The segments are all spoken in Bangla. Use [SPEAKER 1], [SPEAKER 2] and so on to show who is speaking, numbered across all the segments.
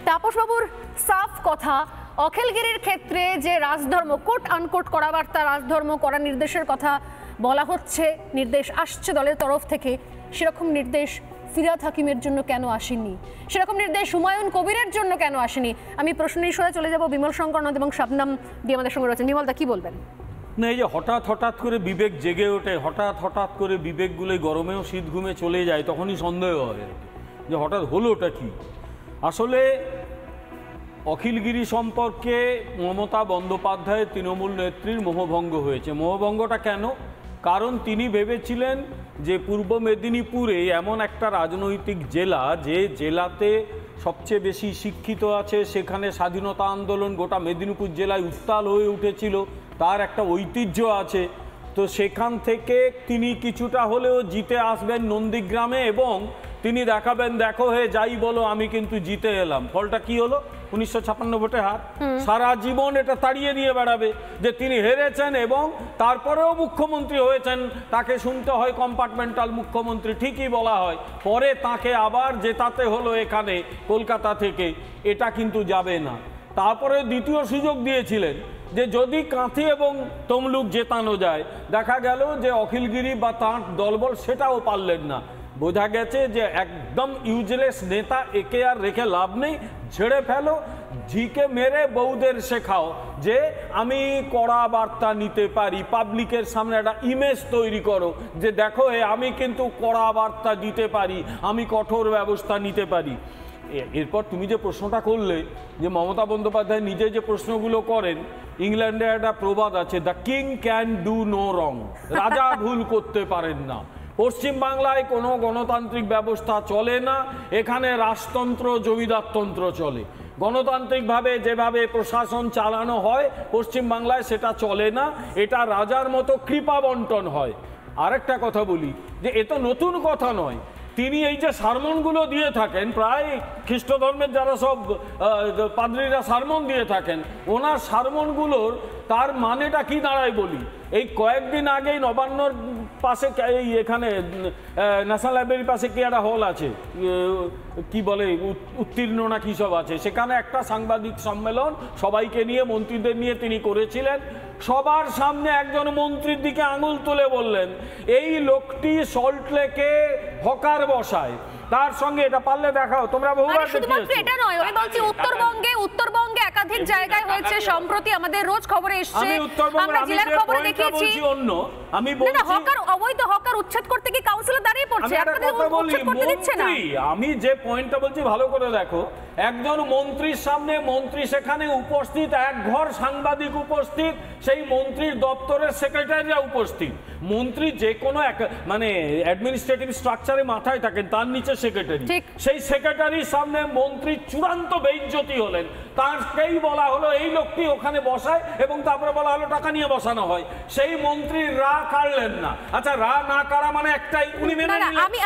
[SPEAKER 1] তাপসবাবুর সাফ কথা, অখিলগিরির ক্ষেত্রে যে রাজধর্ম কোট আনকোট করা বার্তা, রাজধর্ম করার নির্দেশের কথা বলা হচ্ছে, নির্দেশ আসছে দলের তরফ থেকে, সেরকম নির্দেশ ফিরহাদ হাকিমের জন্য কেন আসেনি? সেরকম নির্দেশ হুমায়ুন কবিরের জন্য কেন আসেনি? আমি প্রশ্ন নিয়ে চলে যাব বিমল শঙ্করনাথ এবং শাবনাম দিয়ে আমাদের সঙ্গে রয়েছেন। বিমলদা, কি বলবেন?
[SPEAKER 2] না, এই যে হঠাৎ করে বিবেক জেগে ওঠে, হঠাৎ করে বিবেকগুলো গরমেও শীত ঘুমে চলে যায়, তখনই সন্দেহ হয় যে হঠাৎ হলোটা কি। আসলে অখিলগিরি সম্পর্কে মমতা বন্দ্যোপাধ্যায়ের তৃণমূল নেত্রীর মোহভঙ্গ হয়েছে। মোহভঙ্গটা কেন? কারণ তিনি ভেবেছিলেন যে পূর্ব মেদিনীপুরে এমন একটা রাজনৈতিক জেলা, যে জেলাতে সবচেয়ে বেশি শিক্ষিত আছে, সেখানে স্বাধীনতা আন্দোলন গোটা মেদিনীপুর জেলায় উত্তাল হয়ে উঠেছিল, তার একটা ঐতিহ্য আছে। তো সেখান থেকে তিনি কিছুটা হলেও জিতে আসবেন নন্দীগ্রামে এবং তিনি দেখাবেন, দেখো হে যাই বলো আমি কিন্তু জিতে এলাম। ফলটা কি হলো? 1956 ভোটে হার। সারা জীবন এটা তাড়িয়ে নিয়ে বেড়াবে যে তিনি হেরেছেন এবং তারপরেও মুখ্যমন্ত্রী হয়েছেন। তাকে শুনতে হয় কম্পার্টমেন্টাল মুখ্যমন্ত্রী, ঠিকই বলা হয়, পরে তাকে আবার জেতাতে হলো এখানে কলকাতা থেকে। এটা কিন্তু যাবে না। তারপরে দ্বিতীয় সুযোগ দিয়েছিলেন যে যদি কাঁথি এবং তমলুক জেতানো যায়। দেখা গেল যে অখিলগিরি বা তাঁর দলবল সেটাও পারলেন না। বোঝা গেছে যে একদম ইউজলেস নেতা, একে আর রেখে লাভ নেই, ঝেড়ে ফেলো, ঝিকে মেরে বউদের শেখাও যে আমি কড়া বার্তা নিতে পারি, পাবলিকের সামনে একটা ইমেজ তৈরি করো যে দেখো আমি কিন্তু কড়া বার্তা দিতে পারি, আমি কঠোর ব্যবস্থা নিতে পারি। এরপর তুমি যে প্রশ্নটা করলে যে মমতা বন্দ্যোপাধ্যায় নিজে যে প্রশ্নগুলো করেন, ইংল্যান্ডে একটা প্রবাদ আছে, the king can do no wrong, রাজা ভুল করতে পারেন না। পশ্চিমবাংলায় কোনো গণতান্ত্রিক ব্যবস্থা চলে না, এখানে রাজতন্ত্র জমিদারতন্ত্র চলে। গণতান্ত্রিকভাবে যেভাবে প্রশাসন চালানো হয় পশ্চিমবাংলায় সেটা চলে না, এটা রাজার মতো কৃপা বন্টন হয়। আরেকটা কথা বলি যে এ তো নতুন কথা নয়, তিনি এই যে সারমনগুলো দিয়ে থাকেন, প্রায় খ্রিস্ট ধর্মের যারা সব পাদ্রীরা সারমন দিয়ে থাকেন, ওনার সারমনগুলোর তার মানেটা কি দাঁড়ায় বলি। এই কয়েকদিন আগেই নবান্নর পাশে এই এখানে ন্যাশনাল লাইব্রেরির পাশে কি একটা হল আছে, কি বলে উত্তীর্ণ না কী সব আছে, সেখানে একটা সাংবাদিক সম্মেলন সবাইকে নিয়ে, মন্ত্রীদের নিয়ে তিনি করেছিলেন। সবার সামনে একজন মন্ত্রীর দিকে আঙুল তুলে বললেন, এই লোকটি সল্টলেকে হকার বসায়, তার সঙ্গে এটা পারলে দেখাও। তোমরা বহুবার
[SPEAKER 1] শুধুমাত্র এটা নয়, আমি বলছি উত্তরবঙ্গে একাধিক জায়গায় হয়েছে। সম্প্রতি আমাদের রোজ খবরে এসেছে, আমরা জেলার খবরে দেখিয়েছি।
[SPEAKER 2] আমি বলছি
[SPEAKER 1] হকার, অবৈধ হকার উচ্ছেদ করতে কি কাউন্সিলর দাঁড়িয়ে পড়ছে?
[SPEAKER 2] আমি যে পয়েন্টটা বলছি ভালো করে দেখো। একজন মন্ত্রীর সামনে, মন্ত্রী সেখানে উপস্থিত, এক ঘর সাংবাদিক উপস্থিত, সেই মন্ত্রীর দপ্তরের সেক্রেটারিরা উপস্থিত। মন্ত্রী যে কোনো মানে অ্যাডমিনিস্ট্রেটিভ স্ট্রাকচারে মাথায় থাকেন, তার নিচে সেক্রেটারি, সেই সেক্রেটারির সামনে মন্ত্রী চূড়ান্ত বেইজ্জতি হলেন। তারকেই বলা হলো এই লোকটি ওখানে বসায় এবং তারপরে বলা হলো টাকা নিয়ে বসানো হয়। সেই মন্ত্রীর রা কাড়লেন না। আচ্ছা, রা না কাড়া মানে একটাই, উনি মেনে নিলেন। আমি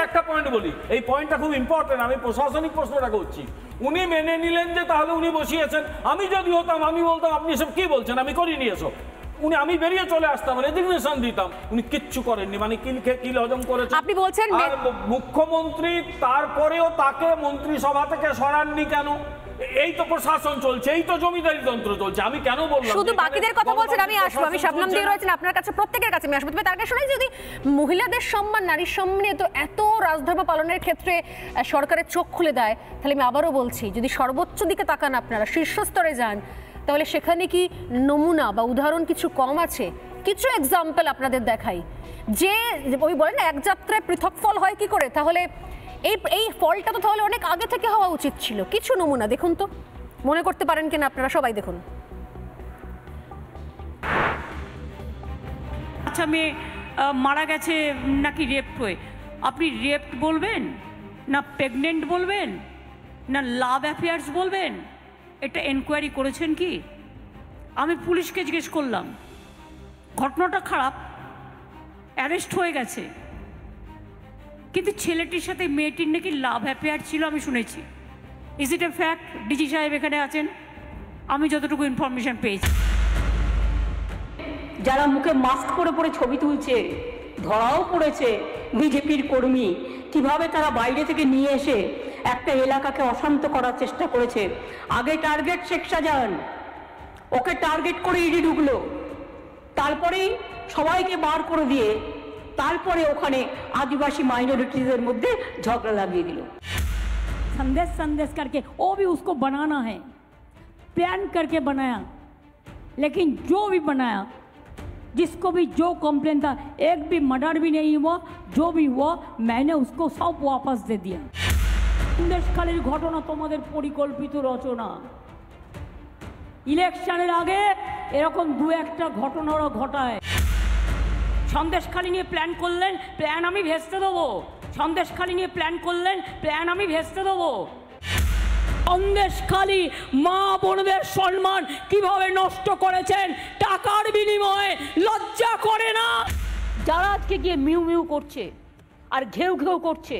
[SPEAKER 2] একটা পয়েন্ট বলি, এই পয়েন্টটা খুব ইম্পর্টেন্ট, আমি প্রশাসনিক প্রশ্নটা করছি। উনি মেনে নিলেন যে তাহলে উনি বসিয়েছেন। আমি যদি হতাম আমি বলতাম আপনি এসব কি বলছেন, আমি করিনি এসব। আমি বেরিয়ে চলে আসতাম, রেজিগনেশন দিতাম। উনি কিচ্ছু করেননি, মানে কিল হজম করেছেন।
[SPEAKER 1] আপনি বলছেন
[SPEAKER 2] আর মুখ্যমন্ত্রী তারপরেও তাকে মন্ত্রিসভা থেকে সরাননি কেন? এই তো প্রশাসন চলছে, এই তো জমিদারি তন্ত্র চলছে। আমি কেন বললাম
[SPEAKER 1] শুধু বাকিদের কথা বলছেন, আমি আসবো, আমি শাবনাম দিয়ে রয়েছেন আপনার কাছে, প্রত্যেকের কাছে আমি আসবো। তবে তার কাছে শোনাই, যদি মহিলাদের সম্মান, নারীর সম্মানে এত রাজধর্ম পালনের ক্ষেত্রে সরকারের চোখ খুলে দেয়, তাহলে আমি আবারও বলছি, যদি সর্বোচ্চ দিকে তাকান আপনারা, শীর্ষস্তরে যান, তাহলে সেখানে কি নমুনা বা উদাহরণ কিছু কম আছে? কিছু এক্সাম্পল আপনাদের দেখাই, যে ওই বলেন না এক যাত্রায় পৃথক ফল হয় কি করে, তাহলে এই ফলটা তো তাহলে অনেক আগে থেকে হওয়া উচিত ছিল। কিছু নমুনা দেখুন তো, মনে করতে পারেন কিনা আপনারা, সবাই দেখুন।
[SPEAKER 3] আচ্ছা, মেয়ে মারা গেছে নাকি রেপ হয়ে, আপনি রেপ বলবেন না প্রেগনেন্ট বলবেন না লাভ অ্যাফেয়ার্স বলবেন? এটা এনকোয়ারি করেছেন কি? আমি পুলিশকে জিজ্ঞেস করলাম, ঘটনাটা খারাপ, অ্যারেস্ট হয়ে গেছে, কিন্তু ছেলেটির সাথে মেয়েটির নাকি লাভ অ্যাফেয়ার ছিল আমি শুনেছি। Is it a fact? DG সাহেব এখানে আছেন, আমি যতটুকু ইনফরমেশন পেয়েছি।
[SPEAKER 4] যারা মুখে মাস্ক পরে পরে ছবি তুলছে, ধরাও পড়েছে বিজেপির কর্মী, কিভাবে তারা বাইরে থেকে নিয়ে এসে একটা এলাকাকে অশান্ত করার চেষ্টা করেছে। আগে টার্গেট শেখ শাহজাহান, ওকে টার্গেট করে ইডি ঢুকলো, তারপরেই সবাইকে বার করে দিয়ে তারপরে ওখানে आदिवासी माइनॉरिटीजের মধ্যে ঝগড়া লাগিয়ে দিল।
[SPEAKER 5] संदेश संदेश करके वो भी उसको बनाना है, प्लान करके बनाया, लेकिन जो भी बनाया, जिसको भी जो कंप्लेन था, एक भी मर्डर भी नहीं हुआ, जो भी हुआ मैंने उसको सब वापस दे दिया। সন্দেশখালীর ঘটনা তোমাদের পরিকল্পিত রচনা। ইলেকশনের আগে এরকম দু একটা ঘটনা ওরা ঘটায়। সন্দেশখালী নিয়ে প্ল্যান করলেন, প্ল্যান আমি ভেস্তে দেবো। সন্দেশখালী নিয়ে প্ল্যান করলেন, প্ল্যান আমি ভেস্তে দেবো। সন্দেশখালী মা বোনদের সম্মান কিভাবে নষ্ট করেছেন টাকার বিনিময়ে, লজ্জা করে না?
[SPEAKER 4] যারা আজকে গিয়ে মিউ মিউ করছে আর ঘেউ ঘেউ করছে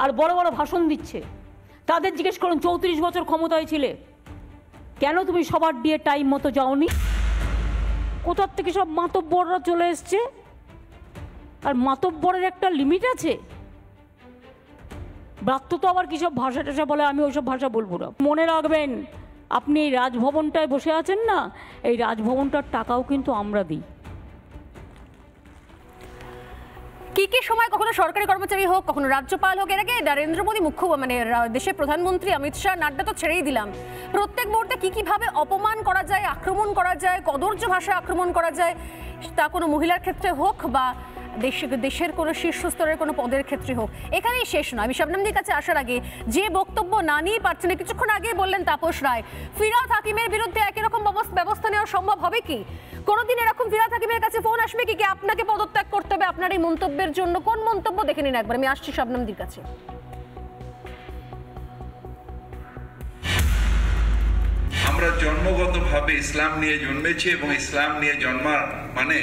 [SPEAKER 4] আর বড় বড় ভাষণ দিচ্ছে, তাদের জিজ্ঞেস করুন 34 বছর ক্ষমতায় ছিলে, কেন তুমি সবার দিয়ে টাইম মতো যাওনি? কোথার থেকে সব মাতব্বররা চলে এসছে, আর মাতব্বরের একটা লিমিট আছে। ব্রাত্য তো আবার কিসব ভাষা টাষা বলে, আমি ওইসব ভাষা বলবো না। মনে রাখবেন, আপনি এই রাজভবনটায় বসে আছেন না, এই রাজভবনটার টাকাও কিন্তু আমরা দিই।
[SPEAKER 1] কি সময় কখনো সরকারি কর্মচারী হোক, কখনো রাজ্যপাল হোক, এর আগে নরেন্দ্র মোদী দেশের প্রধানমন্ত্রী অমিত শাহ, নাড্ডা তো ছেড়েই দিলাম, প্রত্যেক মুহূর্তে কিভাবে অপমান করা যায়, আক্রমণ করা যায়, কদর্য ভাষায় আক্রমণ করা যায়, তা কোনো মহিলার ক্ষেত্রে হোক বা দেশের কোনো শীর্ষস্তরের কোনো পদের ক্ষেত্রে হোক। এখানেই শেষ নয়। আমি শবনমদির কাছে আসার আগে যে বক্তব্য না নিয়ে পারছেন, কিছুক্ষণ আগে বললেন তাপস রায়, ফিরহাদ হাকিমের বিরুদ্ধে একই রকম ব্যবস্থা নেওয়া সম্ভব হবে কি? কোনোদিন এরকম ফিরহাদ হাকিমের কাছে ফোন আসবে কি আপনাকে পদত্যাগ করতে হবে আপনার এই মন্তব্যের জন্য? কোন মন্তব্য দেখে নিন একবার। আমি আসছি শবনমদির কাছে।
[SPEAKER 6] আমরা জন্মগতভাবে ইসলাম নিয়ে জন্মেছি এবং ইসলাম নিয়ে জন্মার মানে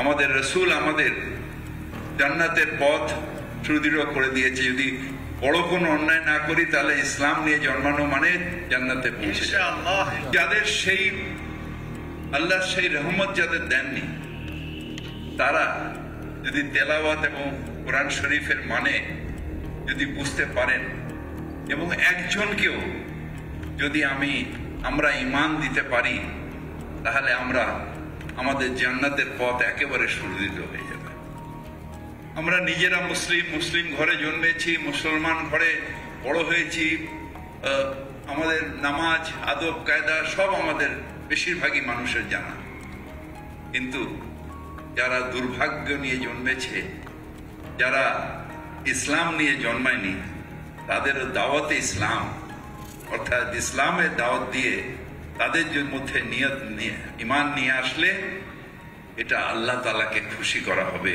[SPEAKER 6] আমাদের রসুল আমাদের জান্নাতের পথ সুদৃঢ় করে দিয়েছে। যদি বড় কোনো অন্যায় না করি তাহলে ইসলাম নিয়ে জন্মানো মানে জান্নাতে পৌঁছে যাওয়া। যাদের সেই আল্লাহ সেই রহমত যাদের দেননি, তারা যদি তেলাওয়াত এবং কোরআন শরীফের মানে যদি বুঝতে পারেন এবং একজনকেও যদি আমরা ঈমান দিতে পারি, তাহলে আমাদের জান্নাতের পথ একেবারে সুদৃঢ় হয়ে যাবে। আমরা নিজেরা মুসলিম ঘরে জন্মেছি, মুসলমান ঘরে বড় হয়েছি, আমাদের নামাজ আদব কায়দা সব আমাদের বেশিরভাগই মানুষের জানা। কিন্তু যারা দুর্ভাগ্য নিয়ে জন্মেছে, যারা ইসলাম নিয়ে জন্মায়নি, তাদের দাওয়াতে ইসলাম অর্থাৎ ইসলামের দাওয়াত দিয়ে তাদের মধ্যে ঈমান নিয়ে আসলে এটা আল্লাহ তাআলাকে খুশি করা হবে।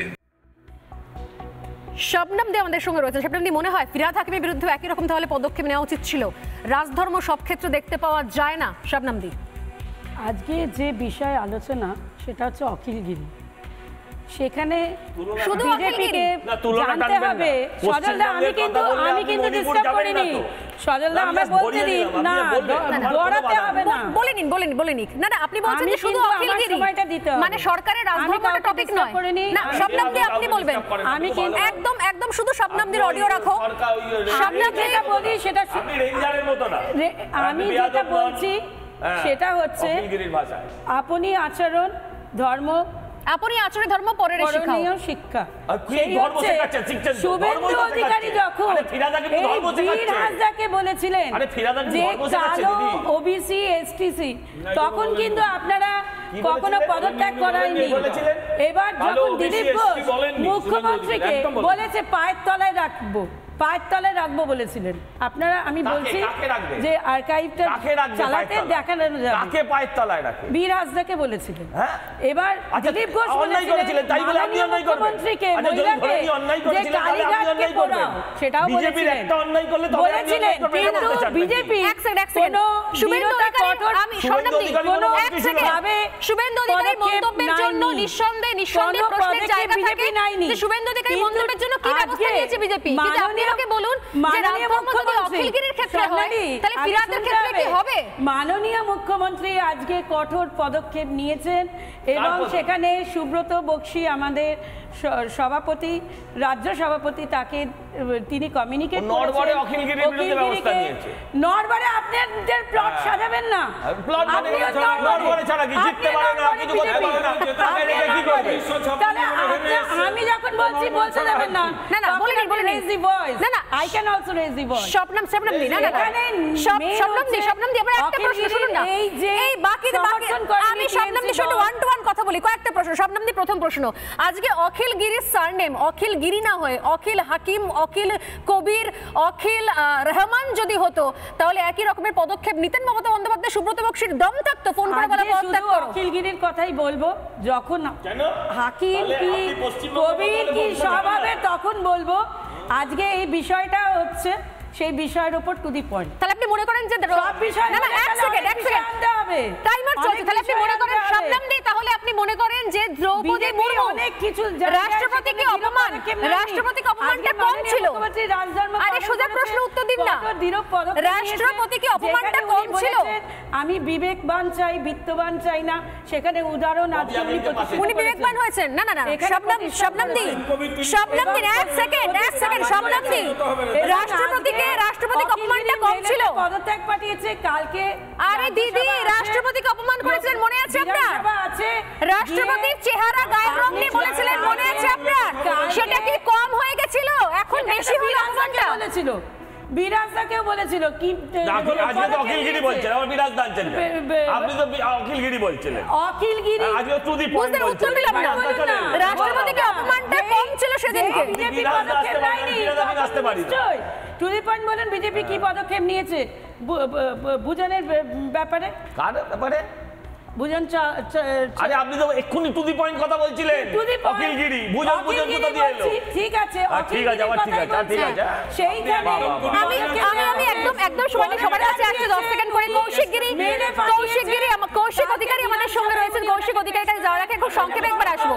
[SPEAKER 1] শবনমদি আমাদের সঙ্গে রয়েছে। শবনমদি, মনে হয় ফিরহাদ হাকিমের বিরুদ্ধে একই রকম তাহলে পদক্ষেপ নেওয়া উচিত ছিল? রাজধর্ম সব ক্ষেত্রে দেখতে পাওয়া যায় না। শবনমদি,
[SPEAKER 4] আজকে যে বিষয় আলোচনা সেটা হচ্ছে অখিলগিরি। সেখানে
[SPEAKER 1] শুধু
[SPEAKER 4] বিজেপিকে জানতে হবে। সজলদা, আমি কিন্তু ডিস্টার্ব করিনি। সজলদা, আমরা বলতে দিন না, দৌড়াতে হবে না।
[SPEAKER 1] বলে নিক। না আপনি বলছেন যে শুধু অখিলগিরি মানে সরকারের রাজধর্মটা টপিক নয়। না শবনমদি, আপনি বলবেন। আমি কিন্তু একদম শুধু শবনমদির অডিও রাখো। শবনমদি যেটা বলি সেটা
[SPEAKER 2] আপনি রেঞ্জারের মতো না।
[SPEAKER 4] আমি যেটা বলছি সেটা হচ্ছে আপনি আচরণ ধর্ম, আপনি আচরণ ধর্ম পরের শিক্ষা। শুভেন্দু অধিকারী যখন বীর হাসদাকে বলেছিলেন যে কালো ওবিসি এসটিসি, তখন কিন্তু আপনারা কখনো পদত্যাগ করায়নি। এবার যখন দিলীপ ঘোষ মুখ্যমন্ত্রীকে বলেছে পায়ের তলায় রাখবো বলেছিলেন আপনারা, আমি বলছি যে আর্কাইভটা চালাতে দেখানো যাবে, পায়ের তলায় রাখবে বীর হাসদাকে বলেছিলেন। এবার দিলীপ ঘোষ বলেছিলেন মুখ্যমন্ত্রীকে মহিলাকে যে কালীঘাটকে পোড়াও, সেটাও বলেছিলেন। কিন্তু বিজেপি কোনো বিরোধী কঠোর শুভেন্দু অধিকারী মন্তব্যের জন্য নিঃসন্দেহে প্রশ্নের জায়গা থাকে যে শুভেন্দু অধিকারী মন্তব্যের জন্য কি ব্যবস্থা নিয়েছে বিজেপি? আপনি আমাকে বলুন যে রাজধর্ম যদি
[SPEAKER 1] অখিলগিরির ক্ষেত্রে হয় তাহলে ফিরহাদের ক্ষেত্রে কি হবে?
[SPEAKER 4] মাননীয় মুখ্যমন্ত্রী আজকে কঠোর পদক্ষেপ নিয়েছেন এবং সেখানে সুব্রত বক্সী আমাদের সভাপতি, রাজ্য সভাপতি, তাকে তিনি কমিউনিকেট
[SPEAKER 7] নড়বড়ে অখিলগিরির বিরুদ্ধে ব্যবস্থা নিয়েছে।
[SPEAKER 4] নড়বড়ে আপনাদের প্লট সাজাবেন না,
[SPEAKER 7] প্লট মানে নড়বড়ে ছাড়া কি জিততে পারে না, কিছু করতে পারে না, তাহলে কি করবে?
[SPEAKER 4] তাহলে আমি যখন বলছি বলতে দেবেন না।
[SPEAKER 1] না না বলিনি
[SPEAKER 4] raise the voice.
[SPEAKER 1] না না
[SPEAKER 4] I can also raise the voice.
[SPEAKER 1] স্বপ্নম দি না না স্বপ্নম দি আমরা একটা প্রশ্ন শুনুন না, এই বাকি আমি স্বপ্নম দি শুধু ওয়ান টু ওয়ান কথা বলি, কয়েকটা প্রশ্ন। স্বপ্নম দি প্রথম প্রশ্ন, আজকে অখিলগিরির সারনেম অখিলগিরি না হয়ে অখিল হাকিম, অখিল কবির, অখিল রহমান যদি হতো তাহলে একই রকমের পদক্ষেপ নিতেন মমতা বন্দ্যোপাধ্যায়? সুব্রত বক্সীর দম থাকতো ফোন করে বলা পদত্যাগ করো?
[SPEAKER 4] অখিলগিরির কথাই বলবো, যখন হাকিম কি কবির কি সব হবে তখন বলবো। আজকে এই বিষয়টা হচ্ছে সেই বিষয়ের উপর টু দি পয়েন্ট।
[SPEAKER 1] তাহলে আপনি মনে করেন যে
[SPEAKER 4] সব বিষয়
[SPEAKER 1] না না এক সেকেন্ড আনতে হবে, টাইমার চলছে, তাহলে আপনি মনে করেন স্বপ্নম দি, তাহলে আপনি মনে করেন যে দ্রৌপদী মুর্মু
[SPEAKER 4] অনেক কিছু
[SPEAKER 1] রাষ্ট্রপতিকে অপমানটা কম ছিল? আরে সোজা প্রশ্ন উত্তর দিন না, রাষ্ট্রপতিকে অপমানটা কম ছিল?
[SPEAKER 4] আমি বিবেকবান চাই, বিত্তবান চাই না, সেখানে উদাহরণ আজকে
[SPEAKER 1] উনি বিবেকবান হয়েছেন। না না না স্বপ্নম দি এক সেকেন্ড স্বপ্নম দি, রাষ্ট্রপতিকে অপমানটা কম ছিল?
[SPEAKER 4] পদত্যাগ পাঠিয়েছে কালকে।
[SPEAKER 1] আরে দিদি রাষ্ট্রপতিকে অপমান করেছিলেন মনে আছে আপনার? রাষ্ট্রপতির চেহারা গায়ের রং নিয়ে বলেছিলেন মনে আছে আপনার? সেটা কি কম হয়ে গেছিল? এখন বেশি হলো অপমানটা?
[SPEAKER 4] বলেছিল বিরাজদাকেও বলেছিল কি
[SPEAKER 7] আজকে তো অখিলগিরি বলছেন, আমার বিরাজ দাঁড়াচ্ছেন, আপনি তো অখিলগিরি বলছিলেন।
[SPEAKER 4] অখিলগিরি
[SPEAKER 7] আজকে টু দি পয়েন্ট
[SPEAKER 1] উত্তর দিলাম না, রাষ্ট্রপতিকে অপমানটা কম ছিল সেদিনকে।
[SPEAKER 4] বিজেপি পদক্ষেপ নেয়নি,
[SPEAKER 7] আসতে পারি
[SPEAKER 4] টু দি পয়েন্ট বলেন বিজেপি কি পদক্ষেপ নিয়েছে বুঝনের ব্যাপারে?
[SPEAKER 7] কার ব্যাপারে
[SPEAKER 4] বুঝন?
[SPEAKER 7] আরে আপনি তো এক্ষুনি টু দি পয়েন্ট কথা বলছিলেন, অখিলগিরি বুঝন কোথা দিয়ে এলো?
[SPEAKER 4] ঠিক আছে
[SPEAKER 7] ঠিক আছে
[SPEAKER 4] সেইখানে
[SPEAKER 1] আমি একদম সবার কাছে আসছে 10 সেকেন্ড করে। কৌশিক অধিকারী আমাদের সঙ্গে রয়েছেন। কৌশিক অধিকারীর কাছে যাওয়ার আগে খুব সংক্ষেপে একবার আসবো।